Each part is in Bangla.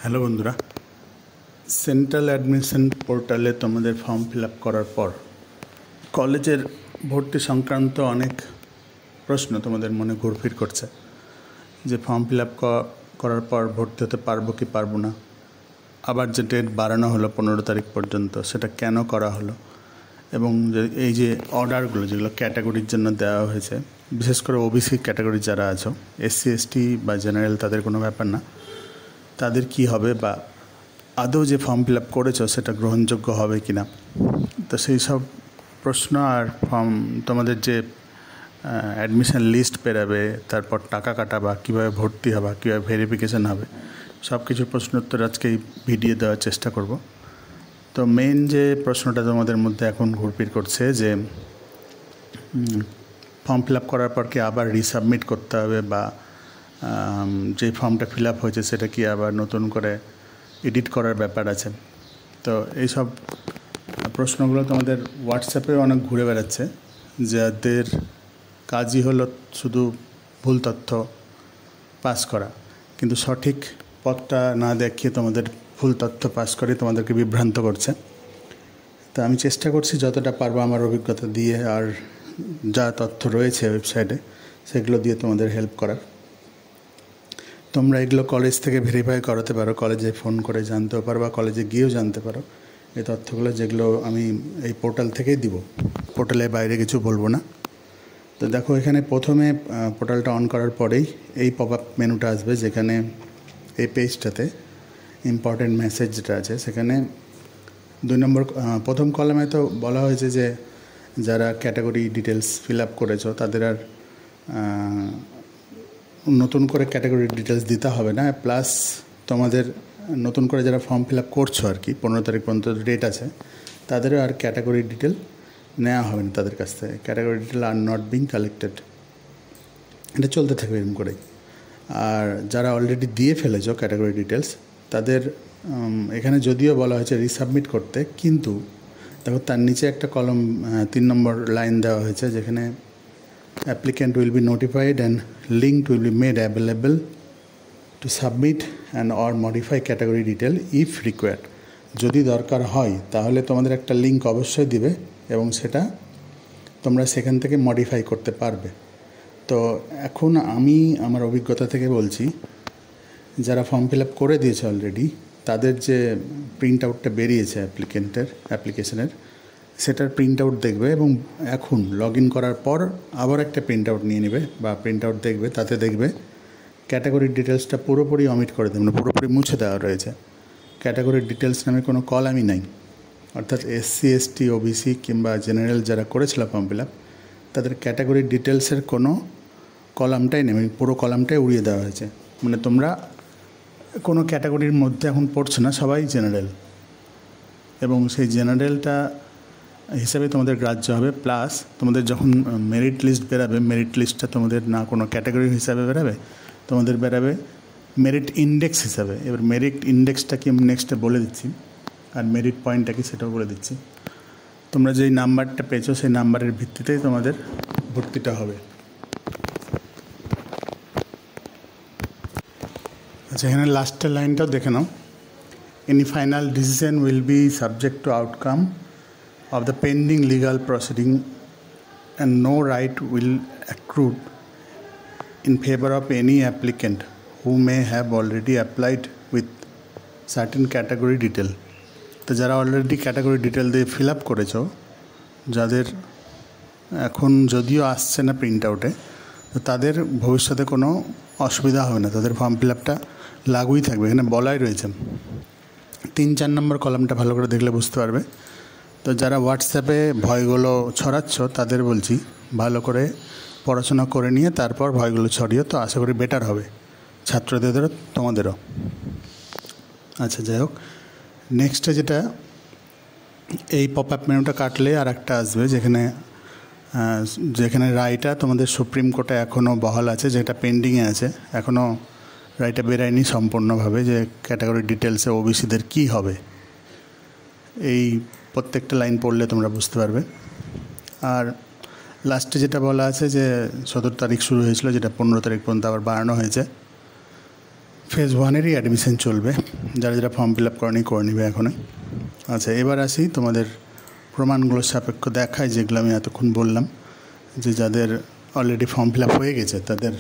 হ্যালো বন্ধুরা, সেন্ট্রাল অ্যাডমিশন পোর্টালে তোমাদের ফর্ম ফিল আপ করার পর কলেজের ভর্তি সংক্রান্ত অনেক প্রশ্ন তোমাদের মনে ঘুরফির করছে যে ফর্ম ফিল আপ করার পর ভর্তি হতে পারবো কি পারবো না। আবার যে ডেট বাড়ানো হলো 15 তারিখ পর্যন্ত, সেটা কেন করা হলো, এবং এই যে অর্ডারগুলো যেগুলো ক্যাটাগরির জন্য দেওয়া হয়েছে, বিশেষ করে ওবিসি ক্যাটাগরি যারা আছো, এসসি এসটি বা জেনারেল তাদের কোনো ব্যাপার না, তাদের কি হবে, বা আদৌ যে ফর্ম ফিল আপ করেছো সেটা গ্রহণযোগ্য হবে কি না। তো সেই সব প্রশ্ন আর তোমাদের যে অ্যাডমিশন লিস্ট বেরাবে, তারপর টাকা কাটাবা, কীভাবে ভর্তি হবা, কীভাবে ভেরিফিকেশান হবে, সব কিছুর প্রশ্ন উত্তর আজকে এই ভিডিও দেওয়ার চেষ্টা করব। তো মেন যে প্রশ্নটা তোমাদের মধ্যে এখন ঘুরপির করছে যে ফর্ম ফিল আপ করার পর কি আবার রিসাবমিট করতে হবে, বা যে ফর্মটা ফিল আপ হয়েছে সেটা কি আবার নতুন করে এডিট করার ব্যাপার আছে। তো এইসব প্রশ্নগুলো তোমাদের হোয়াটসঅ্যাপে অনেক ঘুরে বেড়াচ্ছে, যাদের কাজই হলো শুধু ভুল তথ্য পাস করা, কিন্তু সঠিক পথটা না দেখিয়ে তোমাদের ভুল তথ্য পাস করে তোমাদেরকে বিভ্রান্ত করছে। তো আমি চেষ্টা করছি যতটা পারবো আমার অভিজ্ঞতা দিয়ে আর যা তথ্য রয়েছে ওয়েবসাইটে সেগুলো দিয়ে তোমাদের হেল্প করার। তোমরা এগুলো কলেজ থেকে ভেরিফাই করাতে পারো, কলেজে ফোন করে জানতেও পারো, বা কলেজে গিয়েও জানতে পারো এই তথ্যগুলো, যেগুলো আমি এই পোর্টাল থেকেই দিব, পোর্টালের বাইরে কিছু বলবো না। তো দেখো, এখানে প্রথমে পোর্টালটা অন করার পরেই এই পপ আপ মেনুটা আসবে, যেখানে এই পেজটাতে ইম্পর্টেন্ট মেসেজ যেটা আছে সেখানে 2 নম্বর প্রথম কলামে তো বলা হয়েছে যে যারা ক্যাটাগরি ডিটেলস ফিল আপ করেছো তাদের আর নতুন করে ক্যাটাগরি ডিটেলস দিতে হবে না, প্লাস তোমাদের নতুন করে যারা ফর্ম ফিল আপ করছো আর কি 15 তারিখ পর্যন্ত ডেট আছে, তাদেরও আর ক্যাটাগরি ডিটেল নেওয়া হবে না তাদের কাছ থেকে। Category detail are not being collected, এটা চলতে থাকবে এরকম করেই। আর যারা অলরেডি দিয়ে ফেলেছো ক্যাটাগরি ডিটেলস, তাদের এখানে যদিও বলা হয়েছে রিসাবমিট করতে, কিন্তু দেখো তার নিচে একটা কলম 3 নম্বর লাইন দেওয়া হয়েছে, যেখানে applicant will be notified and linked will be made available to submit and or modify category detail if required. যদি দরকার হয় তাহলে তোমাদের একটা লিঙ্ক অবশ্যই দিবে এবং সেটা তোমরা সেখান থেকে মডিফাই করতে পারবে। তো এখন আমি আমার অভিজ্ঞতা থেকে বলছি, যারা ফর্ম ফিল আপ করে দিয়েছে অলরেডি, তাদের যে প্রিন্ট আউটটা বেরিয়েছে অ্যাপ্লিকেশনের, সেটার প্রিন্ট আউট দেখবে এবং এখন লগ ইন করার পর আবার একটা প্রিন্ট আউট নিয়ে নেবে বা প্রিন্ট আউট দেখবে। তাতে দেখবে ক্যাটাগরির ডিটেলসটা পুরোপুরি অমিট করে দেবে, পুরোপুরি মুছে দেওয়া রয়েছে। ক্যাটাগরির ডিটেলস নামে কোনো কলামই নাই, অর্থাৎ এসসি এসটি ওবিসি কিংবা জেনারেল যারা করেছিল ফর্ম ফিল আপ, তাদের ক্যাটাগরির ডিটেলসের কোনো কলামটাই নেই, পুরো কলামটাই উড়িয়ে দেওয়া হয়েছে। মানে তোমরা কোনো ক্যাটাগরির মধ্যে এখন পড়ছো না, সবাই জেনারেল, এবং সেই জেনারেলটা হিসাবে তোমাদের গ্রাহ্য হবে। প্লাস তোমাদের যখন মেরিট লিস্ট বেরাবে, মেরিট লিস্টটা তোমাদের না কোনো ক্যাটাগরি হিসাবে বেরাবে, তোমাদের বেরাবে মেরিট ইন্ডেক্স হিসাবে। এবার মেরিট ইন্ডেক্সটা কি আমি নেক্সটে বলে দিচ্ছি, আর মেরিট পয়েন্টটা কি সেটাও বলে দিচ্ছি। তোমরা যেই নাম্বারটা পেয়েছো সেই নাম্বারের ভিত্তিতেই তোমাদের ভর্তিটা হবে। আচ্ছা, এখানে লাস্টের লাইনটাও দেখে নাও। Any final decision will be subject to outcome of the pending legal proceeding and no right will accrue in favor of any applicant who may have already applied with certain category detail. তো যারা অলরেডি ক্যাটাগরি ডিটেল দিয়ে ফিল আপ করেছো, যাদের এখন যদিও আসছে না প্রিন্ট আউটে, তো তাদের ভবিষ্যতে কোনো অসুবিধা হবে না, তাদের ফর্ম ফিল আপটা লাগুই থাকবে। এখানে বলাই রয়েছে, 3-4 নম্বর কলামটা ভালো করে দেখলে বুঝতে পারবে। তো যারা হোয়াটসঅ্যাপে ভয়গুলো ছড়াচ্ছ তাদের বলছি, ভালো করে পড়াশোনা করে নিয়ে তারপর ভয়গুলো ছড়িয়ে, তো আশা করি বেটার হবে ছাত্রদেরও তোমাদেরও। আচ্ছা, যাই হোক, নেক্সটে যেটা, এই পপ আপ মেনুটা কাটলে আর একটা আসবে, যেখানে রায়টা তোমাদের সুপ্রিম কোর্টে এখনও বহাল আছে, যেটা পেন্ডিংয়ে আছে, এখনও রায়টা বেরায়নি সম্পূর্ণভাবে, যে ক্যাটাগরি ডিটেলসে ওবিসিদের কী হবে। এই প্রত্যেকটা লাইন পড়লে তোমরা বুঝতে পারবে। আর লাস্টে যেটা বলা আছে যে 17 তারিখ শুরু হয়েছিল, যেটা 15 তারিখ পর্যন্ত আবার বাড়ানো হয়েছে, ফেজ 1-এরই অ্যাডমিশন চলবে, যারা যারা ফর্ম ফিল আপ করেনি করে নেবে এখনই। আচ্ছা, এবার আসি তোমাদের প্রমাণগুলো সাপেক্ষ দেখায়, যেগুলো আমি এতক্ষণ বললাম, যে যাদের অলরেডি ফর্ম ফিল আপ হয়ে গেছে তাদের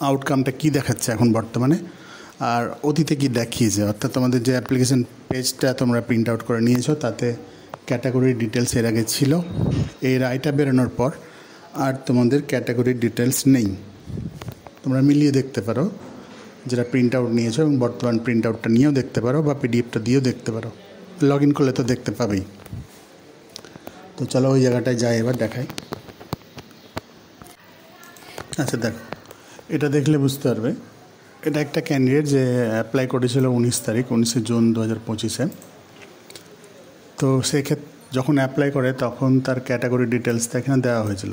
আউটকামটা কী দেখাচ্ছে এখন বর্তমানে, আর অতীতে কী দেখিয়েছে। অর্থাৎ তোমাদের যে অ্যাপ্লিকেশন পেজটা তোমরা প্রিন্ট আউট করে নিয়েছো তাতে ক্যাটাগরি ডিটেলস এর আগে ছিল, এই রায়টা বেরোনোর পর আর তোমাদের ক্যাটাগরি ডিটেলস নেই। তোমরা মিলিয়ে দেখতে পারো, যেটা প্রিন্ট আউট নিয়েছো এবং বর্তমান প্রিন্ট আউটটা নিয়েও দেখতে পারো, বা পিডিএফটা দিয়েও দেখতে পারো। লগ ইন করলে তো দেখতে পাবেই। তো চলো ওই জায়গাটায় যাই, এবার দেখাই। আচ্ছা দেখো, এটা দেখলে বুঝতে পারবে এটা একটা ক্যান্ডিডেট যে অ্যাপ্লাই করেছিল 19 জুন 2025-এ। তো সেক্ষেত্রে যখন অ্যাপ্লাই করে তখন তার ক্যাটাগরি ডিটেলসটা এখানে দেওয়া হয়েছিল,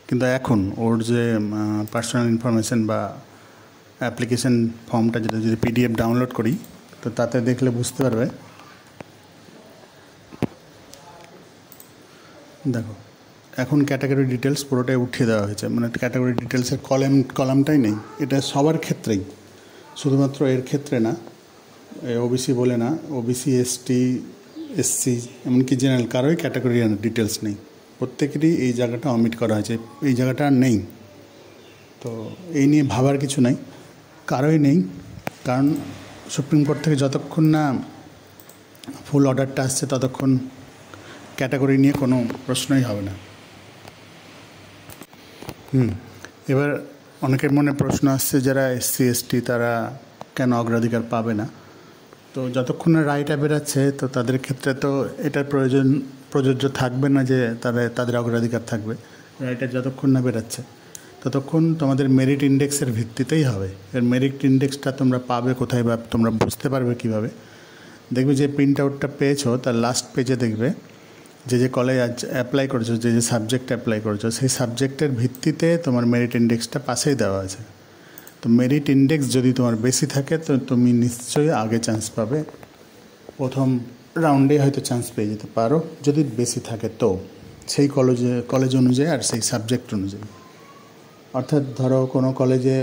কিন্তু এখন ওর যে পার্সোনাল ইনফরমেশান বা অ্যাপ্লিকেশন ফর্মটা যেটা যদি পিডিএফ ডাউনলোড করি, তো তাতে দেখলে বুঝতে পারবে। দেখো, এখন ক্যাটাগরি ডিটেলস পুরোটাই উঠিয়ে দেওয়া হয়েছে, মানে ক্যাটাগরি ডিটেলসের কলামটাই নেই। এটা সবার ক্ষেত্রেই, শুধুমাত্র এর ক্ষেত্রে না, ওবিসি বলে না, ওবিসি, এসটি, এসসি, এমনকি জেনারেল কারোই ক্যাটাগরি ডিটেলস নেই। প্রত্যেকেরই এই জায়গাটা অমিট করা হয়েছে, এই জায়গাটা আর নেই। তো এই নিয়ে ভাবার কিছু নাই, কারোই নেই, কারণ সুপ্রিম কোর্ট থেকে যতক্ষণ না ফুল অর্ডারটা আসছে ততক্ষণ ক্যাটাগরি নিয়ে কোনো প্রশ্নই হবে না। এবার অনেকের মনে প্রশ্ন আসছে, যারা এসসি এসটি তারা কেন অগ্রাধিকার পাবে না। তো যতক্ষণ না রায়টা বেরাচ্ছে তো তাদের ক্ষেত্রে তো এটার প্রযোজ্য থাকবে না যে তাদের অগ্রাধিকার থাকবে। রায়টা যতক্ষণ না বেরাচ্ছে ততক্ষণ তোমাদের মেরিট ইন্ডেক্সের ভিত্তিতেই হবে। এর মেরিট ইন্ডেক্সটা তোমরা পাবে কোথায় বা তোমরা বুঝতে পারবে কিভাবে? দেখবে যে প্রিন্ট আউটটা পেয়েছো তার লাস্ট পেজে দেখবে যে কলেজ অ্যাপ্লাই করেছো, যে সাবজেক্ট অ্যাপ্লাই করেছো, সেই সাবজেক্টের ভিত্তিতে তোমার মেরিট ইন্ডেক্সটা পাশেই দেওয়া আছে। তো মেরিট ইন্ডেক্স যদি তোমার বেশি থাকে তো তুমি নিশ্চয়ই আগে চান্স পাবে, প্রথম রাউন্ডে হয়তো চান্স পেয়ে যেতে পারো যদি বেশি থাকে, তো সেই কলেজ অনুযায়ী আর সেই সাবজেক্ট অনুযায়ী। অর্থাৎ ধরো কোনো কলেজে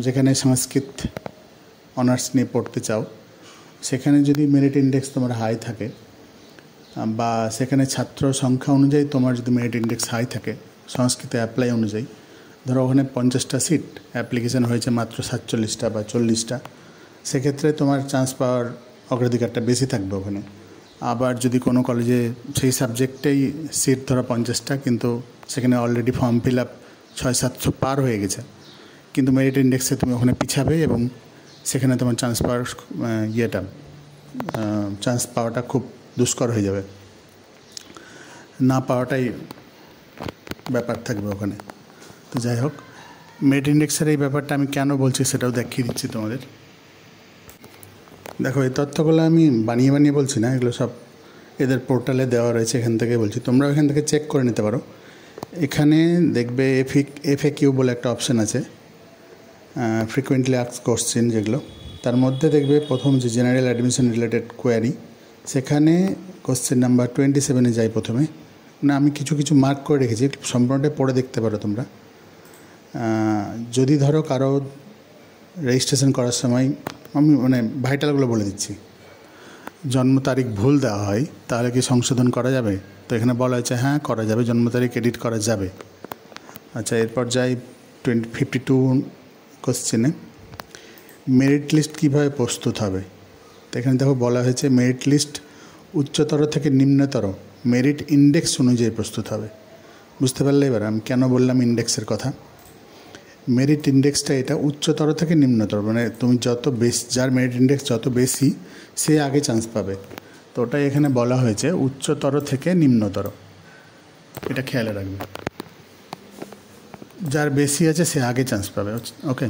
যেখানে সংস্কৃত অনার্স নিয়ে পড়তে চাও, সেখানে যদি মেরিট ইন্ডেক্স তোমার হাই থাকে বা সেখানে ছাত্র সংখ্যা অনুযায়ী তোমার যদি মেরিট ইন্ডেক্স হাই থাকে সংস্কৃতে অ্যাপ্লাই অনুযায়ী, ধরো ওখানে 50টা সিট, অ্যাপ্লিকেশান হয়েছে মাত্র 47টা বা 40টা, সেক্ষেত্রে তোমার চান্স পাওয়ার অগ্রাধিকারটা বেশি থাকবে ওখানে। আবার যদি কোনো কলেজে সেই সাবজেক্টেই সিট ধরো 50টা, কিন্তু সেখানে অলরেডি ফর্ম ফিল আপ 600-700 পার হয়ে গেছে, কিন্তু মেরিট ইন্ডেক্সে তুমি ওখানে পিছাবে এবং সেখানে তোমার চান্স পাওয়াটা খুব দুষ্কর হয়ে যাবে, না পাওয়াটাই ব্যাপার থাকবে ওখানে। তো যাই হোক, মেরিট ইন্ডেক্সের এই ব্যাপারটা আমি কেন বলছি সেটাও দেখিয়ে দিচ্ছি তোমাদের। দেখো, এই তথ্যগুলো আমি বানিয়ে বলছি না, এগুলো সব এদের পোর্টালে দেওয়া রয়েছে, এখান থেকে বলছি, তোমরা এখান থেকে চেক করে নিতে পারো। এখানে দেখবে FAQ বলে একটা অপশান আছে, ফ্রিকুয়েন্টলি আস্কড কোশ্চেন, যেগুলো তার মধ্যে দেখবে প্রথম যে জেনারেল অ্যাডমিশন রিলেটেড কোয়ারি, সেখানে কোশ্চেন নাম্বার 27-এ যাই প্রথমে। না, আমি কিছু মার্ক করে রেখেছি, সম্পূর্ণটাই পড়ে দেখতে পারো তোমরা। যদি ধরো কারো রেজিস্ট্রেশন করার সময়, আমি ভাইটালগুলো বলে দিচ্ছি, জন্ম তারিখ ভুল দেওয়া হয়, তাহলে কি সংশোধন করা যাবে? তো এখানে বলা হয়েছে হ্যাঁ করা যাবে, জন্ম তারিখ এডিট করা যাবে। আচ্ছা, এরপর যাই 52 কোশ্চেনে, মেরিট লিস্ট কীভাবে প্রস্তুত হবে। তো এখানে দেখো বলা হয়েছে মেরিট লিস্ট উচ্চতর থেকে নিম্নতর মেরিট ইন্ডেক্স অনুযায়ী প্রস্তুত হবে। বুঝতে পারলে এবার আমি কেন বললাম ইন্ডেক্সের কথা? মেরিট ইন্ডেক্সটা এটা উচ্চতর থেকে নিম্নতর, মানে তুমি যত বেশি, যার মেরিট ইন্ডেক্স যত বেশি সে আগে চান্স পাবে। তো ওটাই এখানে বলা হয়েছে উচ্চতর থেকে নিম্নতর, এটা খেয়ালে রাখবে। যার বেশি আছে সে আগে চান্স পাবে। ওকে,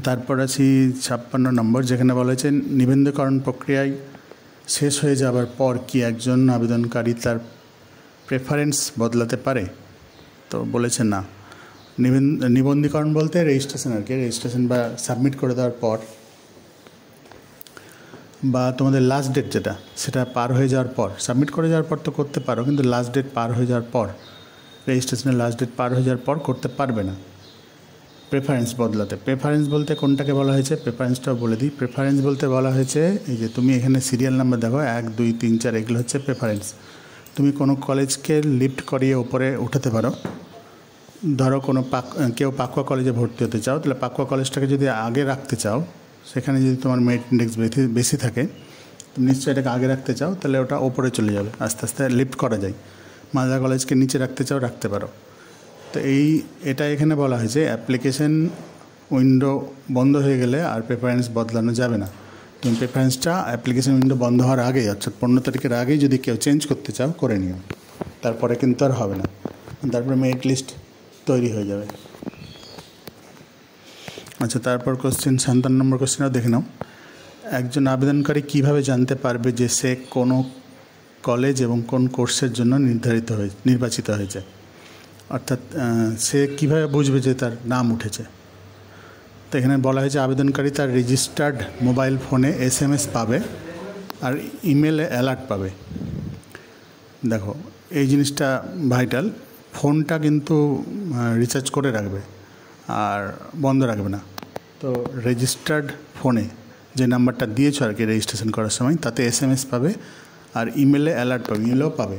তারপর আছি 56 নম্বর, যেখানে বলা হয়েছে নিবন্ধীকরণ প্রক্রিয়ায় শেষ হয়ে যাবার পর কি একজন আবেদনকারী তার প্রেফারেন্স বদলাতে পারে? তো বলেছে না। নিবন্ধীকরণ বলতে রেজিস্ট্রেশন আর কি, রেজিস্ট্রেশন বা সাবমিট করে দেওয়ার পর বা তোমাদের লাস্ট ডেট যেটা, সেটা পার হয়ে যাওয়ার পর, সাবমিট করে যাওয়ার পর তো করতে পারো, কিন্তু লাস্ট ডেট পার হয়ে যাওয়ার পর, রেজিস্ট্রেশনের লাস্ট ডেট পার হয়ে যাওয়ার পর করতে পারবে না। প্রেফারেন্স বদলাতে। প্রেফারেন্স বলতে কোনটাকে বলা হয়েছে, প্রেফারেন্সটাও বলে দিই। প্রেফারেন্স বলতে বলা হয়েছে এই যে তুমি এখানে সিরিয়াল নাম্বার দেখো 1 2 3 4, এগুলো হচ্ছে প্রেফারেন্স। তুমি কোনো কলেজকে লিফট করিয়ে উপরে উঠাতে পারো। ধরো কোনো কেউ পাকুয়া কলেজে ভর্তি হতে চাও, তাহলে পাকুয়া কলেজটাকে যদি আগে রাখতে চাও, সেখানে যদি তোমার মেরিট ইন্ডেক্স বেশি থাকে, তুমি নিশ্চয়ই এটাকে আগে রাখতে চাও, তাহলে ওটা ওপরে চলে যাবে, আস্তে আস্তে লিফট করা যায়। মালদা কলেজকে নিচে রাখতে চাও, রাখতে পারো। তো এটা এখানে বলা হয়েছে অ্যাপ্লিকেশন উইন্ডো বন্ধ হয়ে গেলে আর প্রেফারেন্স বদলানো যাবে না। তুমি প্রেফারেন্সটা অ্যাপ্লিকেশন উইন্ডো বন্ধ হওয়ার আগেই, অর্থাৎ 15 তারিখের আগেই যদি কেউ চেঞ্জ করতে চাও করে নিও, তারপরে কিন্তু আর হবে না। তারপরে মেরিট লিস্ট তৈরি হয়ে যাবে। আচ্ছা, তারপর কোশ্চেন 57 নম্বর কোশ্চেনও দেখে নাও। একজন আবেদনকারী কিভাবে জানতে পারবে যে সে কোনো কলেজ এবং কোন কোর্সের জন্য নির্বাচিত হয়েছে? অর্থাৎ সে কীভাবে বুঝবে যে তার নাম উঠেছে? তো এখানে বলা হয়েছে আবেদনকারী তার রেজিস্টার্ড মোবাইল ফোনে SMS পাবে আর ইমেলে অ্যালার্ট পাবে। দেখো, এই জিনিসটা ভাইটাল। ফোনটা কিন্তু রিচার্জ করে রাখবে আর বন্ধ রাখবে না। তো রেজিস্টার্ড ফোনে যে নাম্বারটা দিয়েছো আর কি রেজিস্ট্রেশন করার সময়, তাতে SMS পাবে আর ইমেলে অ্যালার্ট পাবে, ইমেলও পাবে।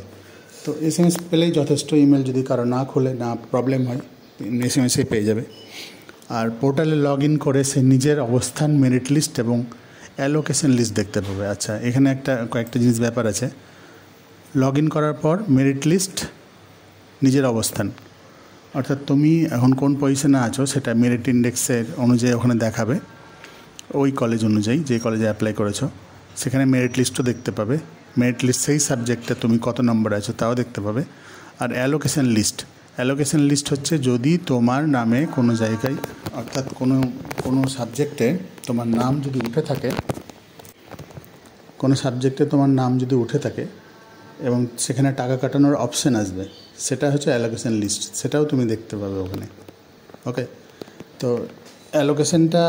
তো SMS পেলেই যথেষ্ট। ইমেল যদি কারো না খুলে, না প্রবলেম হয়, SMS-এ পেয়ে যাবে। আর পোর্টালে লগ ইন করে সে নিজের অবস্থান, মেরিট লিস্ট এবং অ্যালোকেশন লিস্ট দেখতে পাবে। আচ্ছা, এখানে কয়েকটা জিনিস ব্যাপার আছে। লগ ইন করার পর মেরিট লিস্ট, নিজের অবস্থান, অর্থাৎ তুমি এখন কোন পজিশনে আছো সেটা মেরিট ইন্ডেক্সের অনুযায়ী ওখানে দেখাবে, ওই কলেজ অনুযায়ী, যে কলেজে অ্যাপ্লাই করেছো সেখানে মেরিট লিস্টও দেখতে পাবে। মেরিট লিস্ট সেই সাবজেক্টে তুমি কত নম্বরে আছো তাও দেখতে পাবে। আর অ্যালোকেশন লিস্ট হচ্ছে যদি তোমার নামে কোনো জায়গায়, অর্থাৎ কোনো সাবজেক্টে তোমার নাম যদি উঠে থাকে, এবং সেখানে টাকা কাটানোর অপশান আসবে, সেটা হচ্ছে অ্যালোকেশন লিস্ট, সেটাও তুমি দেখতে পাবে ওখানে। ওকে, তো অ্যালোকেশনটা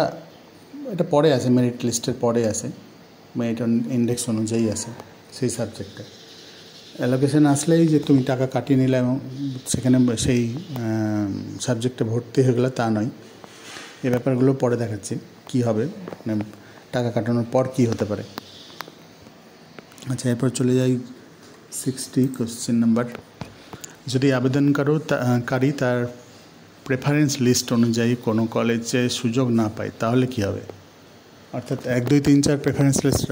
এটা পরে আসে, মেরিট লিস্টের পরে আসে, মেরিট ইন্ডেক্স অনুযায়ী আসে সেই সাবজেক্টে। অ্যালোকেশন আসলেই যে তুমি টাকা কাটিয়ে নিলে এবং সেখানে সেই সাবজেক্টে ভর্তি হয়ে গেলে তা নয়। এই ব্যাপারগুলো পরে দেখাচ্ছি কী হবে, মানে টাকা কাটানোর পর কী হতে পারে। আচ্ছা, এরপর চলে যাই 60 কোশ্চেন নাম্বার। যদি আবেদনকারী তার প্রেফারেন্স লিস্ট অনুযায়ী কোনো কলেজে সুযোগ না পায় তাহলে কী হবে? অর্থাৎ 1 2 3 4 প্রেফারেন্স লিস্ট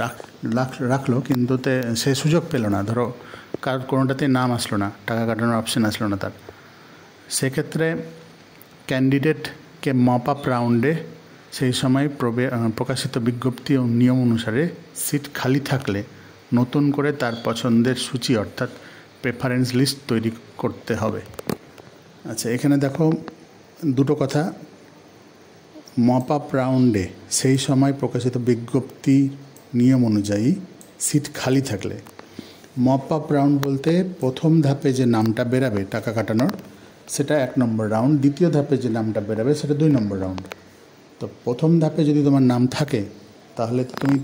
রাখলো, কিন্তু সে সুযোগ পেল না, ধরো কার কোনোটাতেই নাম আসলো না, টাকা কাটানোর অপশান আসলো না তার। সেক্ষেত্রে ক্যান্ডিডেটকে মপ আপ রাউন্ডে সেই সময় প্রকাশিত বিজ্ঞপ্তি ও নিয়ম অনুসারে সিট খালি থাকলে নতুন করে তার পছন্দের সূচি, অর্থাৎ প্রেফারেন্স লিস্ট তৈরি করতে হবে। আচ্ছা, এখানে দেখো দুটো কথা। মপ আপ রাউন্ডে সেই সময় প্রকাশিত বিজ্ঞপ্তি নিয়ম অনুযায়ী সিট খালি থাকলে, মপ আপ রাউন্ড বলতে প্রথম ধাপে যে নামটা বেরাবে টাকা কাটানোর, সেটা 1 নম্বর রাউন্ড। দ্বিতীয় ধাপে যে নামটা বেরাবে সেটা 2 নম্বর রাউন্ড। তো প্রথম ধাপে যদি তোমার নাম থাকে তাহলে তুমি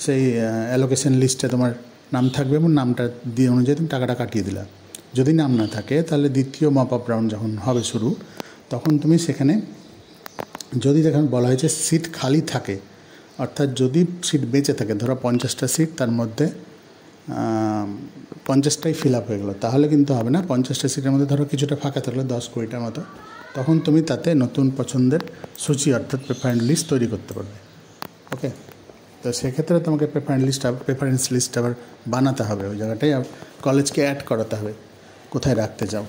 সেই অ্যালোকেশন লিস্টে তোমার নাম থাকবে এবং নামটা দিয়ে অনুযায়ী তুমি টাকাটা কাটিয়ে দিলা। যদি নাম না থাকে তাহলে দ্বিতীয় মপ আপ রাউন্ড যখন হবে শুরু, তখন তুমি সেখানে যদি দেখেন বলা হয়েছে সিট খালি থাকে, অর্থাৎ যদি সিট বেঁচে থাকে, ধরো 50টা সিট, তার মধ্যে 50টাই ফিল আপ হয়ে গেলো, তাহলে কিন্তু হবে না। 50টা সিটের মধ্যে ধরো কিছুটা ফাঁকা থাকলো, 10-20টার মতো, তখন তুমি তাতে নতুন পছন্দের সূচি, অর্থাৎ প্রেফারেন্স লিস্ট তৈরি করতে পারবে। ওকে, তো সেক্ষেত্রে তোমাকে প্রেফারেন্স লিস্ট আবার বানাতে হবে, ওই জায়গাটাই কলেজকে অ্যাড করাতে হবে কোথায় রাখতে চাও।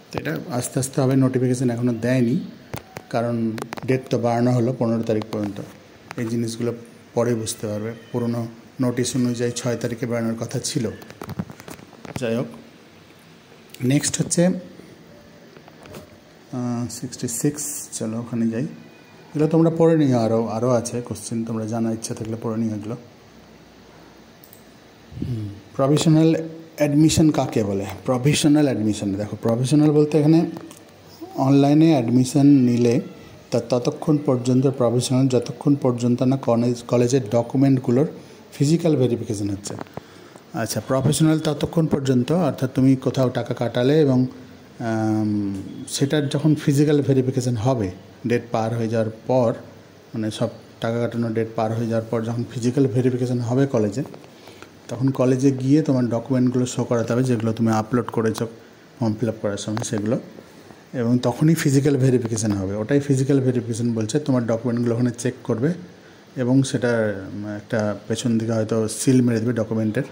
তো এটা আস্তে আস্তে হবে, নোটিফিকেশান এখনও দেয়নি, কারণ ডেট তো বাড়ানো হলো 15 তারিখ পর্যন্ত। এই জিনিসগুলো পরে বুঝতে পারবে। পুরনো নোটিশ অনুযায়ী 6 তারিখে বাড়ানোর কথা ছিল। যাই হোক, নেক্সট হচ্ছে 66। চলো ওখানে যাই। এগুলো তোমরা পড়ে নিও, আরও আছে কোশ্চেন, তোমরা জানার ইচ্ছা থাকলে পড়ে নিও এগুলো। প্রভিশনাল অ্যাডমিশন কাকে বলে? প্রভিশনাল অ্যাডমিশন, দেখো প্রভিশনাল বলতে এখানে অনলাইনে অ্যাডমিশন নিলে ততক্ষণ পর্যন্ত প্রভিশনাল, যতক্ষণ পর্যন্ত না কলেজের ডকুমেন্টগুলোর ফিজিক্যাল ভেরিফিকেশান হচ্ছে। আচ্ছা, প্রফেশনাল ততক্ষণ পর্যন্ত, অর্থাৎ তুমি কোথাও টাকা কাটালে এবং সেটার যখন ফিজিক্যাল ভেরিফিকেশান হবে, ডেট পার হয়ে যাওয়ার পর, মানে সব টাকা কাটানোর ডেট পার হয়ে যাওয়ার পর যখন ফিজিক্যাল ভেরিফিকেশান হবে কলেজে, তখন কলেজে গিয়ে তোমার ডকুমেন্টগুলো শো করাতে হবে যেগুলো তুমি আপলোড করেছো ফর্ম ফিল আপ করার সময় সেগুলো, এবং তখনই ফিজিক্যাল ভেরিফিকেশান হবে। ওটাই ফিজিক্যাল ভেরিফিকেশান বলছে। তোমার ডকুমেন্টগুলো ওখানে চেক করবে এবং সেটা একটা পেছন দিকে হয়তো সিল মেরে দেবে ডকুমেন্টের,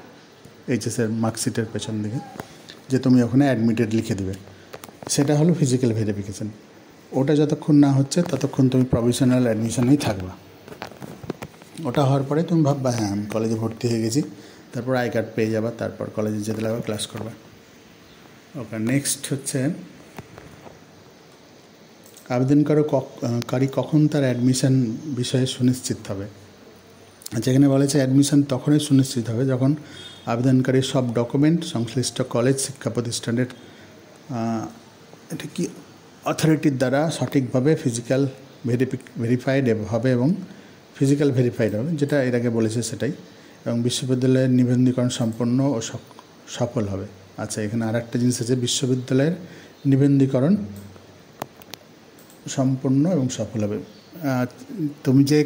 এইচএসের মার্কশিটের পেছন দিকে, যে তুমি ওখানে অ্যাডমিটেড লিখে দেবে। সেটা হলো ফিজিক্যাল ভেরিফিকেশান। ওটা যতক্ষণ না হচ্ছে ততক্ষণ তুমি প্রভিশনাল অ্যাডমিশনেই থাকবা। ওটা হওয়ার পরে তুমি ভাববা হ্যাঁ আমি কলেজে ভর্তি হয়ে গেছি, তারপর আই কার্ড পেয়ে যাবা, তারপর কলেজে যেতে লাগবে, ক্লাস করবা। ওকে, নেক্সট হচ্ছে আবেদনকারী কখন তার অ্যাডমিশন বিষয়ে সুনিশ্চিত হবে। যেখানে বলেছে অ্যাডমিশন তখনই সুনিশ্চিত হবে যখন আবেদনকারীর সব ডকুমেন্ট সংশ্লিষ্ট কলেজ শিক্ষা প্রতিষ্ঠানের এটা কি অথরিটির দ্বারা সঠিকভাবে ফিজিক্যাল ভেরিফাইড হবে এবং ফিজিক্যাল ভেরিফাইড হবে, যেটা এর আগে বলেছে সেটাই, এবং বিশ্ববিদ্যালয়ের নিবন্ধীকরণ সম্পন্ন ও সফল হবে। আচ্ছা, এখানে আর একটা জিনিস আছে, বিশ্ববিদ্যালয়ের নিবন্ধীকরণ সম্পূর্ণ এবং সফল হবে। তুমি যে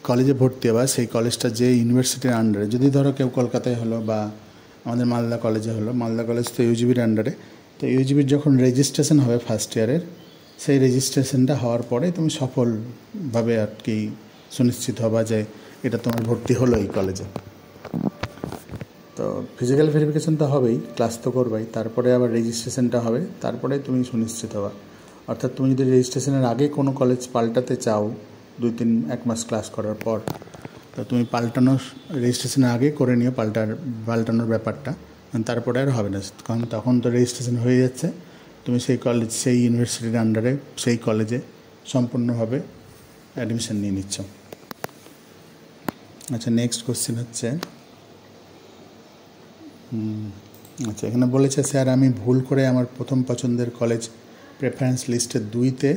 কলেজে ভর্তি হবা সেই কলেজটা যে ইউনিভার্সিটির আন্ডারে, যদি ধরো কেউ কলকাতায় হলো বা আমাদের মালদা কলেজে হলো, মালদা কলেজ তো ইউজিবির আন্ডারে, তো ইউজিবির যখন রেজিস্ট্রেশন হবে ফার্স্ট ইয়ারের, সেই রেজিস্ট্রেশনটা হওয়ার পরে তুমি সফলভাবে আর কি সুনিশ্চিত হবা যে এটা তোমার ভর্তি হলো এই কলেজে। তো ফিজিক্যাল ভেরিফিকেশন তো হবেই, ক্লাস তো করবাই, তারপরে আবার রেজিস্ট্রেশনটা হবে, তারপরে তুমি সুনিশ্চিত হবা। অর্থাৎ তুমি যদি রেজিস্ট্রেশনের আগে কোনো কলেজ পাল্টাতে চাও 1 মাস ক্লাস করার পর, তো তুমি রেজিস্ট্রেশনের আগে করে নিও পাল্টানোর ব্যাপারটা, তারপরে আর হবে না, কারণ তখন তো রেজিস্ট্রেশন হয়ে যাচ্ছে, তুমি সেই ইউনিভার্সিটির আন্ডারে সেই কলেজে সম্পূর্ণভাবে অ্যাডমিশন নিয়ে নিচ্ছ। আচ্ছা, নেক্সট কোশ্চেন হচ্ছে, আচ্ছা এখানে বলেছে স্যার আমি ভুল করে আমার প্রথম পছন্দের কলেজ প্রেফারেন্স লিস্টের 2-তে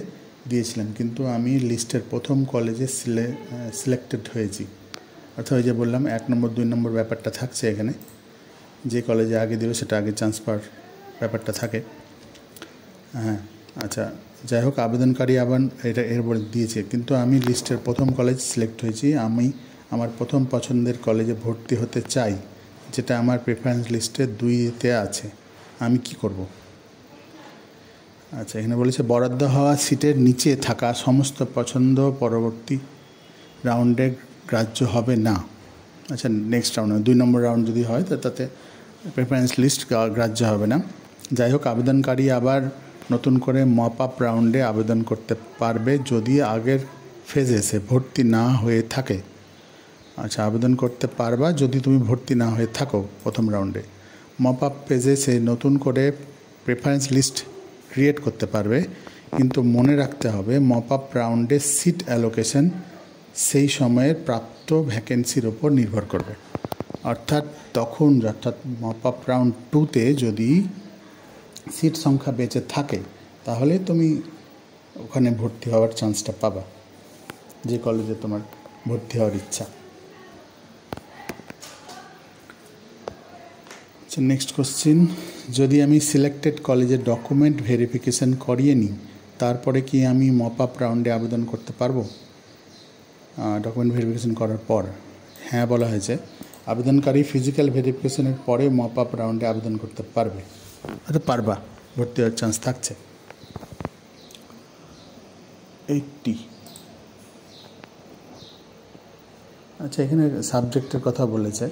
দিয়েছিলাম, কিন্তু আমি লিস্টের প্রথম কলেজে সিলেক্টেড হয়েছি। অর্থাৎ ওই যে বললাম 1 নম্বর 2 নম্বর ব্যাপারটা থাকছে এখানে, যে কলেজে আগে দেবে সেটা আগে চান্স পাওয়ার ব্যাপারটা থাকে। হ্যাঁ, আচ্ছা যাই হোক, আবেদনকারী আবার এর দিয়েছে, কিন্তু আমি লিস্টের প্রথম কলেজ সিলেক্ট হয়েছি, আমি আমার প্রথম পছন্দের কলেজে ভর্তি হতে চাই, যেটা আমার প্রেফারেন্স লিস্টে 2-তে আছে, আমি কি করব। আচ্ছা, এখানে বলেছে বরাদ্দ হওয়া সিটের নিচে থাকা সমস্ত পছন্দ পরবর্তী রাউন্ডে গ্রাহ্য হবে না। আচ্ছা, নেক্সট রাউন্ডে 2 নম্বর রাউন্ড যদি হয় তো তাতে প্রেফারেন্স লিস্ট গ্রাহ্য হবে না। যাই হোক, আবেদনকারী আবার নতুন করে মপ আপ রাউন্ডে আবেদন করতে পারবে যদি আগের ফেজে সে ভর্তি না হয়ে থাকে। আচ্ছা, আবেদন করতে পারবা যদি তুমি ভর্তি না হয়ে থাকো প্রথম রাউন্ডে। মপ আপ পেজে সে নতুন করে প্রেফারেন্স লিস্ট ক্রিয়েট করতে পারবে, কিন্তু মনে রাখতে হবে মপ আপ রাউন্ডে সিট অ্যালোকেশন সেই সময়ের প্রাপ্ত ভ্যাকেন্সির ওপর নির্ভর করবে। অর্থাৎ মপ আপ রাউন্ড 2-তে যদি সিট সংখ্যা বেঁচে থাকে তাহলে তুমি ওখানে ভর্তি হওয়ার চান্সটা পাবা, যে কলেজে তোমার ভর্তি হওয়ার ইচ্ছা। আচ্ছা, নেক্সট কোশ্চিন, যদি আমি সিলেক্টেড কলেজের ডকুমেন্ট ভেরিফিকেশান করিয়ে নিই তারপরে কি আমি মপ আপ রাউন্ডে আবেদন করতে পারবো? ডকুমেন্ট ভেরিফিকেশান করার পর হ্যাঁ বলা হয়েছে, আবেদনকারী ফিজিক্যাল ভেরিফিকেশানের পরে মপ আপ রাউন্ডে আবেদন করতে পারবে, পারবা, ভর্তি হওয়ার চান্স থাকছে। 80। আচ্ছা, এখানে সাবজেক্টের কথা বলেছে,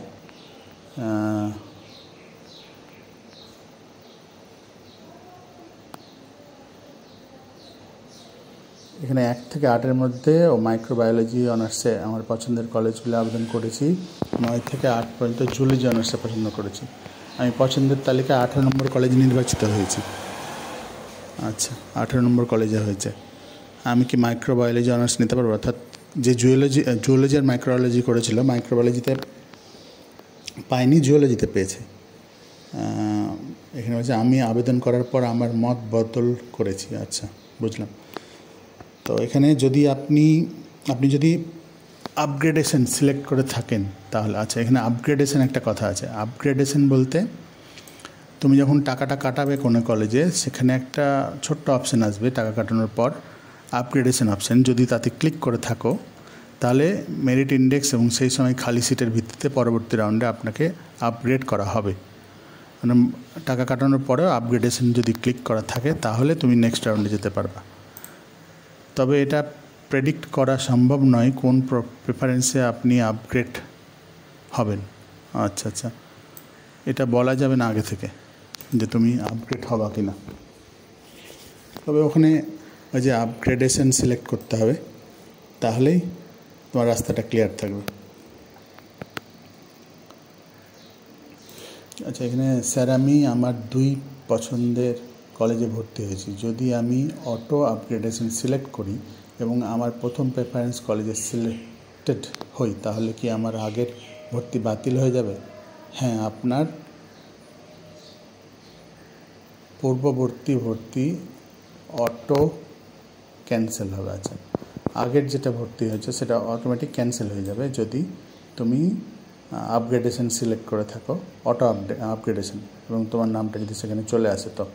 এখানে 1 থেকে 8-এর মধ্যে ও মাইক্রোবায়োলজি অনার্সে আমার পছন্দের কলেজগুলো আবেদন করেছি, 9 থেকে 8 পর্যন্ত জুলজি অনার্সে পছন্দ করেছি। আমি পছন্দের তালিকায় 18 নম্বর কলেজ নির্বাচিত হয়েছি। আচ্ছা, 18 নম্বর কলেজে হয়েছে। আমি কি মাইক্রোবায়োলজি অনার্স নিতে পারবো? অর্থাৎ যে জুওলজি আর মাইক্রোবায়োলজি করেছিল, মাইক্রোবায়োলজিতে পাইনি, জুওলজিতে পেয়েছে। এখানে বলছে আমি আবেদন করার পর আমার মত বদল করেছি। আচ্ছা, বুঝলাম। তো এখানে যদি আপনি যদি আপগ্রেডেশন সিলেক্ট করে থাকেন তাহলে, আচ্ছা এখানে আপগ্রেডেশন একটা কথা আছে। আপগ্রেডেশন বলতে তুমি যখন টাকাটা কাটাবে কোনো কলেজে, সেখানে একটা ছোট্ট অপশান আসবে টাকা কাটানোর পর, আপগ্রেডেশন অপশান। যদি তাতে ক্লিক করে থাকো তাহলে মেরিট ইন্ডেক্স এবং সেই সময় খালি সিটের ভিত্তিতে পরবর্তী রাউন্ডে আপনাকে আপগ্রেড করা হবে। মানে টাকা কাটানোর পরেও আপগ্রেডেশন যদি ক্লিক করা থাকে তাহলে তুমি নেক্সট রাউন্ডে যেতে পারবা। তবে এটা প্রেডিক্ট করা সম্ভব নয় কোন প্রেফারেন্সে আপনি আপগ্রেড হবেন। আচ্ছা, এটা বলা যাবে না আগে থেকে যে তুমি আপগ্রেড হবা কি না। তবে ওখানে ওই যে আপগ্রেডেশন সিলেক্ট করতে হবে, তাহলেই তোমার রাস্তাটা ক্লিয়ার থাকবে। আচ্ছা, এখানে স্যার আমি আমার 2 পছন্দের কলেজে ভর্তি হয়েছি, যদি আমি অটো আপগ্রেডেশন সিলেক্ট করি এবং আমার প্রথম প্রেফারেন্স কলেজে সিলেক্টেড হই, তাহলে কি আমার আগের ভর্তি বাতিল হয়ে যাবে? হ্যাঁ, আপনার পূর্ববর্তী ভর্তি অটো ক্যান্সেল হবে। আচ্ছা, আগের যেটা ভর্তি হয়েছে সেটা অটোমেটিক ক্যান্সেল হয়ে যাবে যদি তুমি আপগ্রেডেশন সিলেক্ট করে থাকো, অটো আপগ্রেডেশন, এবং তোমার নামটা যদি সেখানে চলে আসে। তো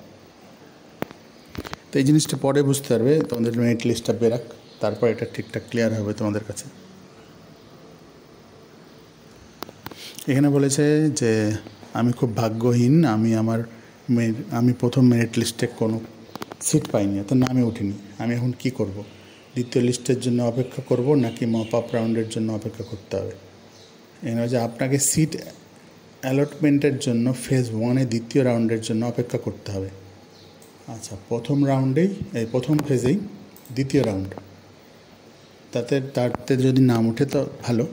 এই জিনিসটা পরে বুঝতে পারবে, তোমাদের মেরিট লিস্টটা বেরাক, তারপর এটা ঠিকঠাক ক্লিয়ার হবে তোমাদের কাছে। এখানে বলেছে যে আমি খুব ভাগ্যহীন, আমি প্রথম মেরিট লিস্টে কোনো সিট পাইনি, এত নামে উঠিনি, আমি এখন কি করব? দ্বিতীয় লিস্টের জন্য অপেক্ষা করব নাকি মপ আপ রাউন্ডের জন্য অপেক্ষা করতে হবে? এখানে হচ্ছে আপনাকে সিট অ্যালটমেন্টের জন্য ফেজ 1-এ দ্বিতীয় রাউন্ডের জন্য অপেক্ষা করতে হবে। আচ্ছা, প্রথম ফেজেই দ্বিতীয় রাউন্ড, তাতে যদি নাম ওঠে তো ভালো।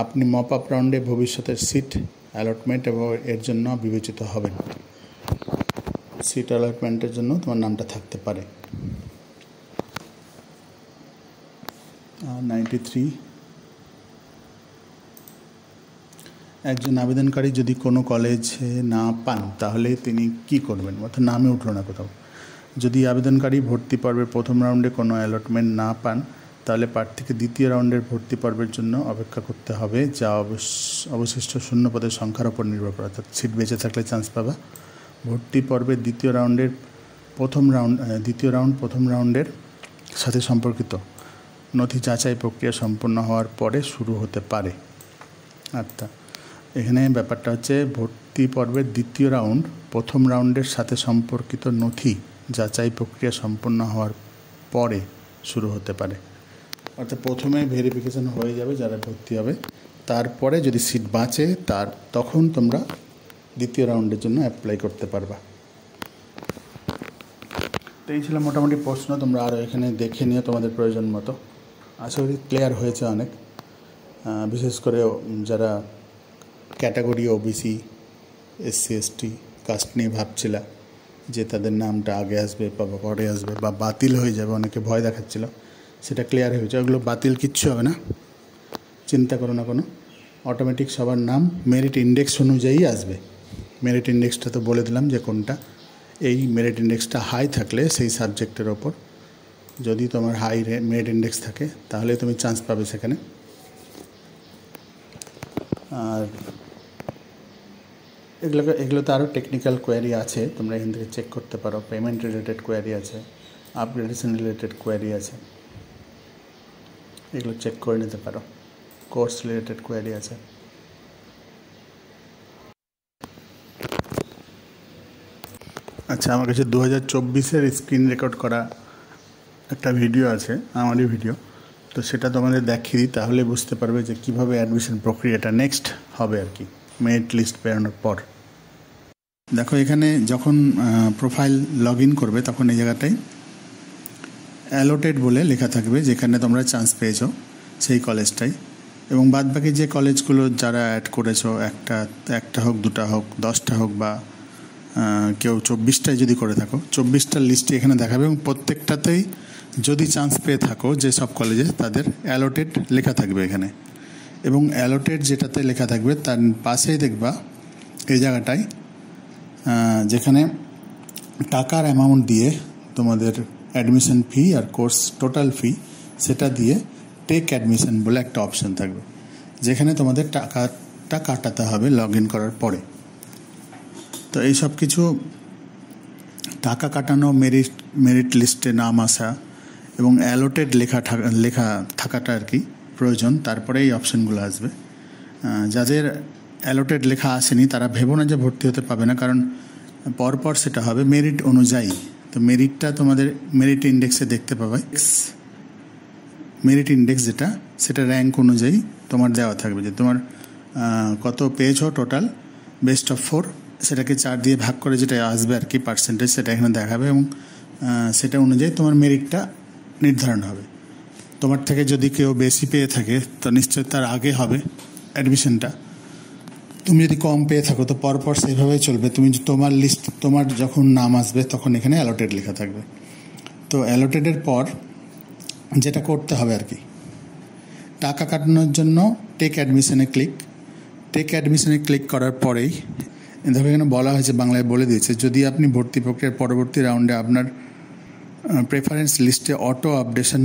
আপনি মপ আপ রাউন্ডে ভবিষ্যতের সিট অ্যালটমেন্ট এবং এর জন্য বিবেচিত হবেন। সিট অ্যালটমেন্টের জন্য তোমার নামটা থাকতে পারে। 93, একজন আবেদনকারী যদি কোনো কলেজে না পান তাহলে তিনি কি করবেন? অর্থাৎ নামে উঠল না কোথাও। যদি আবেদনকারী ভর্তি পর্বের প্রথম রাউন্ডে কোনো অ্যালটমেন্ট না পান তাহলে প্রার্থীকে দ্বিতীয় রাউন্ডের ভর্তি পর্বের জন্য অপেক্ষা করতে হবে, যা অবশিষ্ট শূন্য পদের সংখ্যার উপর নির্ভর করে। অর্থাৎ সিট বেঁচে থাকলে চান্স পাবা। ভর্তি পর্বের দ্বিতীয় রাউন্ডের সাথে সম্পর্কিত নথি যাচাই প্রক্রিয়া সম্পন্ন হওয়ার পরে শুরু হতে পারে। আচ্ছা, এখানে ব্যাপারটা হচ্ছে ভর্তি পর্বের দ্বিতীয় রাউন্ড প্রথম রাউন্ডের সাথে সম্পর্কিত নথি যাচাই প্রক্রিয়া সম্পন্ন হওয়ার পরে শুরু হতে পারে। অর্থাৎ প্রথমে ভেরিফিকেশন হয়ে যাবে যারা ভর্তি হবে, তারপরে যদি সিট বাঁচে তখন তোমরা দ্বিতীয় রাউন্ডের জন্য অ্যাপ্লাই করতে পারবা। তো এই ছিল মোটামুটি প্রশ্ন, তোমরা আরও এখানে দেখে নিয়ে তোমাদের প্রয়োজন মতো। আশা করি ক্লিয়ার হয়েছে অনেক, বিশেষ করে যারা category OBC, SC ST caste নিয়ে ভাবছিল যে তাদের নামটা আগে আসবে বা পরে আসবে বা বাতিল হয়ে যাবে, অনেকে ভয় দেখাচ্ছিল, সেটা ক্লিয়ার হয়েছে। ওগুলো বাতিল কিচ্ছু হবে না, চিন্তা করো না কোনো। অটোমেটিক সবার নাম মেরিট ইন্ডেক্স অনুযায়ী আসবে। মেরিট ইন্ডেক্সটা তো বলে দিলাম যে কোনটা। এই মেরিট ইন্ডেক্সটা হাই থাকলে সেই সাবজেক্টের ওপর যদি তোমার হাই মেরিট ইন্ডেক্স থাকে তাহলে তুমি চান্স পাবে সেখানে। আর এগুলোতে আরও টেকনিক্যাল কোয়ারি আছে, তোমরা এখান থেকে চেক করতে পারো। পেমেন্ট রিলেটেড কোয়ারি আছে, আপগ্রেডেশন রিলেটেড কোয়ারি আছে, এগুলো চেক করে নিতে পারো। কোর্স রিলেটেড কোয়ারি আছে। আচ্ছা, আমার কাছে 2024-এর স্ক্রিন রেকর্ড করা একটা ভিডিও আছে, আমারই ভিডিও, তো সেটা তোমাদের দেখিয়ে দিই, তাহলে বুঝতে পারবে যে কীভাবে অ্যাডমিশন প্রক্রিয়াটা নেক্সট হবে আর কি, মেরিট লিস্ট বেরোনোর পর। দেখো, এখানে যখন প্রোফাইল লগ ইন করবে তখন এই জায়গাটায় অ্যালোটেড বলে লেখা থাকবে, যেখানে তোমরা চান্স পেয়েছো সেই কলেজটাই, এবং বাদবাকি যে কলেজগুলো যারা অ্যাড করেছো, একটা হোক, 2টা হোক, 10টা হোক, বা কেউ 24টায় যদি করে থাকো, 24টার লিস্টে এখানে দেখাবে, এবং প্রত্যেকটাতেই যদি চান্স পেয়ে থাকো যে সব কলেজে, তাদের অ্যালোটেড লেখা থাকবে এখানে। এবং অ্যালোটেড যেটাতে লেখা থাকবে তার পাশেই দেখবা এই জায়গাটায় যেখানে টাকার অ্যামাউন্ট দিয়ে তোমাদের অ্যাডমিশন ফি আর কোর্স টোটাল ফি সেটা দিয়ে টেক অ্যাডমিশন বলে একটা অপশান থাকবে, যেখানে তোমাদের টাকাটা কাটাতে হবে লগ ইন করার পরে। তো এই সব কিছু টাকা কাটানো, মেরিট লিস্টে নাম আসা এবং অ্যালোটেড লেখা থাকাটা আর কি প্রয়োজন, তারপরে এই অপশানগুলো আসবে। যাদের অ্যালোটেড লেখা আসেনি তারা ভেবো না যে ভর্তি হতে পাবে না, কারণ পরপর সেটা হবে মেরিট অনুযায়ী। তো মেরিটটা তোমাদের মেরিট ইন্ডেক্সে দেখতে পাবে। মেরিট ইন্ডেক্স যেটা, সেটা র্যাঙ্ক অনুযায়ী তোমার দেওয়া থাকবে যে তোমার কত পেয়েছো টোটাল, বেস্ট অফ 4, সেটাকে 4 দিয়ে ভাগ করে যেটা আসবে আর কি পার্সেন্টেজ, সেটা এখানে দেখাবে এবং সেটা অনুযায়ী তোমার মেরিটটা নির্ধারণ হবে। তোমার থেকে যদি কেউ বেশি পেয়ে থাকে তো নিশ্চয়ই তার আগে হবে অ্যাডমিশনটা। তুমি যদি কম পেয়ে থাকো তো পরপর সেইভাবেই চলবে। তুমি তোমার লিস্ট, তোমার যখন নাম আসবে তখন এখানে অ্যালোটেড লেখা থাকবে। তো অ্যালোটেডের পর যেটা করতে হবে আর কি, টাকা কাটানোর জন্য টেক অ্যাডমিশনে ক্লিক করার পরেই দেখো এখানে বলা হয়েছে, বাংলায় বলে দিয়েছে, যদি আপনি ভর্তি প্রক্রিয়ার পরবর্তী রাউন্ডে আপনার প্রেফারেন্স লিস্টে অটো আপডেশন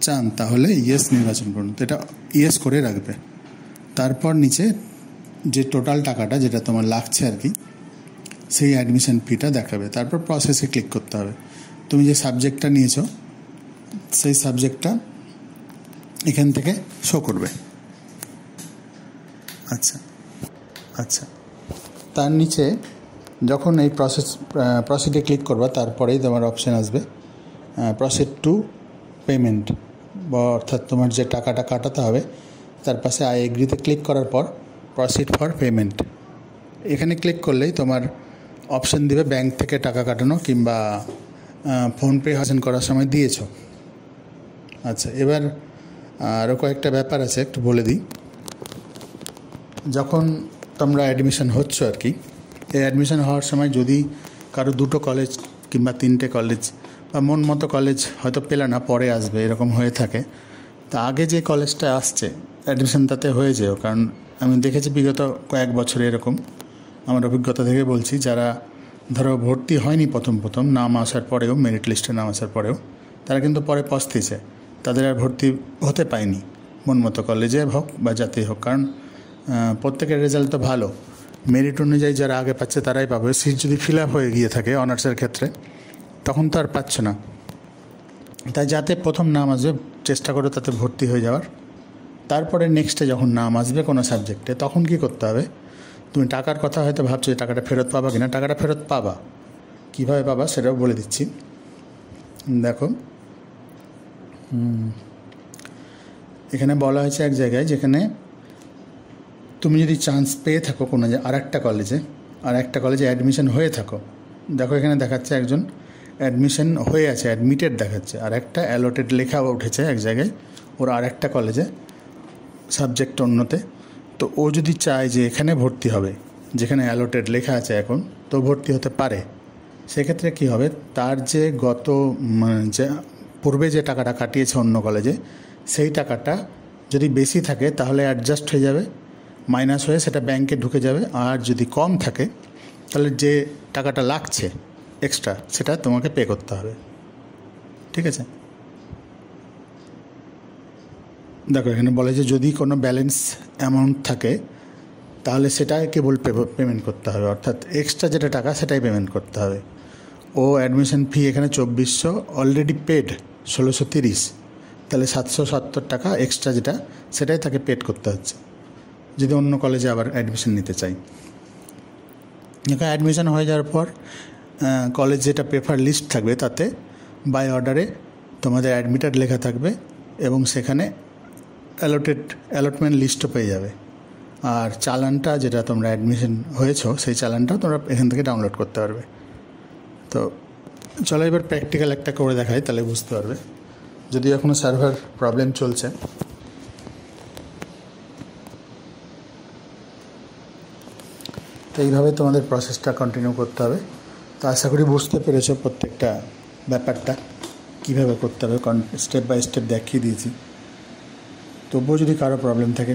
চান তাহলে ইয়েস নির্বাচন করুন। তো এটা ইয়েস করে রাখবে। তারপর নিচে যে টোটাল টাকাটা যেটা তোমার লাগছে আর কি, সেই অ্যাডমিশন ফিটা দেখাবে। তারপর প্রসেসে ক্লিক করতে হবে। তুমি যে সাবজেক্টটা নিয়েছো সেই সাবজেক্টটা এখান থেকে শো করবে। আচ্ছা, তার নিচে যখন এই প্রসিডে ক্লিক করবা তারপরেই তোমার অপশান আসবে প্রসিড টু পেমেন্ট, বা অর্থাৎ তোমার যে টাকাটা কাটাতে হবে তার পাশে আই এগ্রিতে ক্লিক করার পর প্রসিড ফর পেমেন্ট এখানে ক্লিক করলেই তোমার অপশান দিবে ব্যাংক থেকে টাকা কাটানো কিংবা ফোনপে হাসিল করার সময় দিয়েছো। আচ্ছা, এবার আরও কয়েকটা ব্যাপার আছে, একটু বলে দিই। যখন তোমরা অ্যাডমিশন হচ্ছ আর কি, এই অ্যাডমিশন হওয়ার সময় যদি কারো 2টো কলেজ কিংবা 3টে কলেজ বা মন মতো কলেজ হয়তো পেলে না, পরে আসবে, এরকম হয়ে থাকে, তা আগে যে কলেজটা আসছে অ্যাডমিশন তাতে হয়ে যেও। কারণ আমি দেখেছি বিগত কয়েক বছরে এরকম, আমার অভিজ্ঞতা থেকে বলছি, যারা ধরো ভর্তি হয়নি প্রথম নাম আসার পরেও, মেরিট লিস্টে নাম আসার পরেও, তারা কিন্তু পরে পস্তেছে, তাদের আর ভর্তি হতে পায়নি মন মতো কলেজে হোক বা যাতেই হোক। কারণ প্রত্যেকের রেজাল্ট তো ভালো, মেরিট অনুযায়ী যারা আগে পাচ্ছে তারাই পাবে। সিট যদি ফিল আপ হয়ে গিয়ে থাকে অনার্সের ক্ষেত্রে তখন তো আর পাচ্ছে না। তাই যাতে প্রথম নাম আসবে চেষ্টা করো তাতে ভর্তি হয়ে যাওয়ার। তারপরে নেক্সটে যখন নাম আসবে কোনো সাবজেক্টে তখন কি করতে হবে, তুমি টাকার কথা হয়তো ভাবছো যে টাকাটা ফেরত পাবা কিনা। টাকাটা ফেরত পাবা, কীভাবে পাবা সেটাও বলে দিচ্ছি। দেখো এখানে বলা হয়েছে এক জায়গায়, যেখানে তুমি যদি চান্স পেয়ে থাকো কোনো আর একটা কলেজে অ্যাডমিশন হয়ে থাকো, দেখো এখানে দেখাচ্ছে একজন অ্যাডমিশন হয়ে আছে, অ্যাডমিটেড দেখাচ্ছে, আর একটা অ্যালোটেড লেখা উঠেছে এক জায়গায় ওর আর একটা কলেজে সাবজেক্ট অন্যতে। তো ও যদি চায় যে এখানে ভর্তি হবে যেখানে অ্যালোটেড লেখা আছে এখন, তো ভর্তি হতে পারে। সেক্ষেত্রে কি হবে, তার যে যে পূর্বে যে টাকাটা কাটিয়েছে অন্য কলেজে, সেই টাকাটা যদি বেশি থাকে তাহলে অ্যাডজাস্ট হয়ে যাবে, মাইনাস হয়ে সেটা ব্যাংকে ঢুকে যাবে। আর যদি কম থাকে তাহলে যে টাকাটা লাগছে এক্সট্রা সেটা তোমাকে পে করতে হবে। ঠিক আছে, দেখো এখানে বলে যে যদি কোনো ব্যালেন্স অ্যামাউন্ট থাকে তাহলে সেটাই কেবল পেমেন্ট করতে হবে, অর্থাৎ এক্সট্রা যেটা টাকা সেটাই পেমেন্ট করতে হবে। ও অ্যাডমিশন ফি এখানে 2400 অলরেডি পেড, 1630, তাহলে 770 টাকা এক্সট্রা যেটা সেটাই তাকে পেড করতে হচ্ছে যদি অন্য কলেজে আবার অ্যাডমিশন নিতে চাই। এখানে অ্যাডমিশন হয়ে যাওয়ার পর কলেজ যেটা প্রেফার লিস্ট থাকবে তাতে বাই অর্ডারে তোমাদের অ্যাডমিটেড লেখা থাকবে এবং সেখানে অ্যালটমেন্ট লিস্টও পেয়ে যাবে। আর চালানটা যেটা তোমরা অ্যাডমিশন হয়েছো সেই চালানটাও তোমরা এখান থেকে ডাউনলোড করতে পারবে। তো চলো এবার প্র্যাকটিক্যাল একটা করে দেখাই, তাহলে বুঝতে পারবে। যদিও এখনও সার্ভার প্রবলেম চলছে। তো এইভাবে তোমাদের প্রসেসটা কন্টিনিউ করতে হবে। তো আশা করি বুঝতে পেরেছো প্রত্যেকটা ব্যাপারটা কীভাবে করতে হবে, স্টেপ বাই স্টেপ দেখিয়ে দিয়েছি। তবুও যদি কারো প্রবলেম থাকে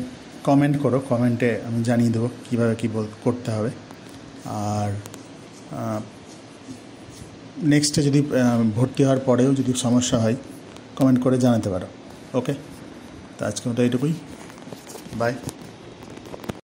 কমেন্ট করো, কমেন্টে আমি জানিয়ে দেবো কীভাবে কী করতে হবে। আর নেক্সটে যদি ভর্তি হওয়ার পরেও যদি সমস্যা হয় কমেন্ট করে জানাতে পারো। ওকে, তো আজকে মতো এইটুকুই, বাই।